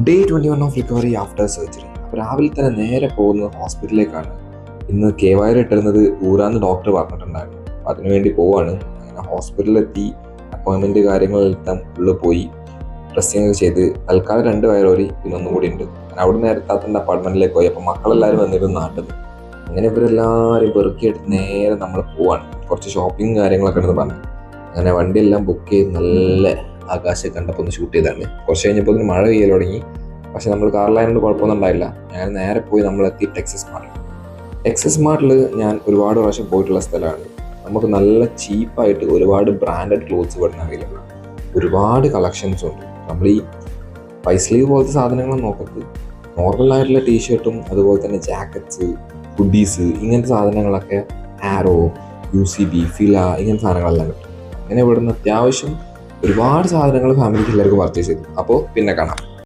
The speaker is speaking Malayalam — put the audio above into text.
Day 21 of recovery after surgery. അപ്പോൾ രാവിലെ തന്നെ നേരെ പോകുന്നത് ഹോസ്പിറ്റലിലേക്കാണ്. ഇന്ന് KYR ഇട്ടിരുന്നത് ഊരാന്ന് ഡോക്ടർ പറഞ്ഞിട്ടുണ്ടായിരുന്നു. അപ്പോൾ അതിനുവേണ്ടി പോവാണ്. അങ്ങനെ ഹോസ്പിറ്റലിലെത്തി അപ്പോയിൻമെൻറ്റ് കാര്യങ്ങളെല്ലാം ഉള്ളിൽ പോയി ഡ്രസ്സിങ് ഒക്കെ ചെയ്ത് തൽക്കാലം 2 വയറോരി പിന്നെ ഒന്നും കൂടി ഉണ്ട്. അങ്ങനെ അവിടെ നിന്ന് നേരത്താത്തൻ്റെ അപ്പാർട്ട്മെൻറ്റിലേക്ക് പോയി. അപ്പോൾ മക്കളെല്ലാവരും വന്നിരുന്നു നാട്ടിൽ നിന്ന്. അങ്ങനെ ഇവരെല്ലാവരും പെറുക്കിയെടുത്ത് നേരെ നമ്മൾ പോവാണ്. കുറച്ച് ഷോപ്പിംഗ് കാര്യങ്ങളൊക്കെ ഉണ്ടെന്ന് പറഞ്ഞു. അങ്ങനെ വണ്ടിയെല്ലാം ബുക്ക് ചെയ്ത് നല്ല ആകാശം കണ്ടപ്പോൾ ഒന്ന് ഷൂട്ട് ചെയ്താണ്. കുറച്ച് കഴിഞ്ഞപ്പോൾ അതിന് മഴ പെയ്യൽ തുടങ്ങി. പക്ഷെ നമ്മൾ കാറിലായതുകൊണ്ട് കുഴപ്പമൊന്നും ഉണ്ടായില്ല. ഞാൻ നേരെ പോയി നമ്മളെത്തി ടെക്സസ് മാർട്ടിൽ. ടെക്സസ് മാർട്ടിൽ ഞാൻ ഒരുപാട് പ്രാവശ്യം പോയിട്ടുള്ള സ്ഥലമാണ്. നമുക്ക് നല്ല ചീപ്പായിട്ട് ഒരുപാട് ബ്രാൻഡഡ് ക്ലോത്ത്സ് ഇവിടെ അവൈലബിൾ ആണ്. ഒരുപാട് കളക്ഷൻസും ഉണ്ട്. നമ്മൾ ഈ പൈസ്ലീവ് പോലത്തെ സാധനങ്ങൾ നോക്കത്ത് നോർമലായിട്ടുള്ള ടീഷർട്ടും അതുപോലെ തന്നെ ജാക്കറ്റ്സ്, ഹുഡീസ് ഇങ്ങനത്തെ സാധനങ്ങളൊക്കെ ആരോ, UCB, ഫില ഇങ്ങനത്തെ സാധനങ്ങളെല്ലാം കിട്ടും. അങ്ങനെ ഇവിടുന്ന് അത്യാവശ്യം ഒരുപാട് സാധനങ്ങൾ ഫാമിലിക്ക് എല്ലാവർക്കും പർച്ചേസ് ചെയ്തു. അപ്പോൾ പിന്നെ കാണാം.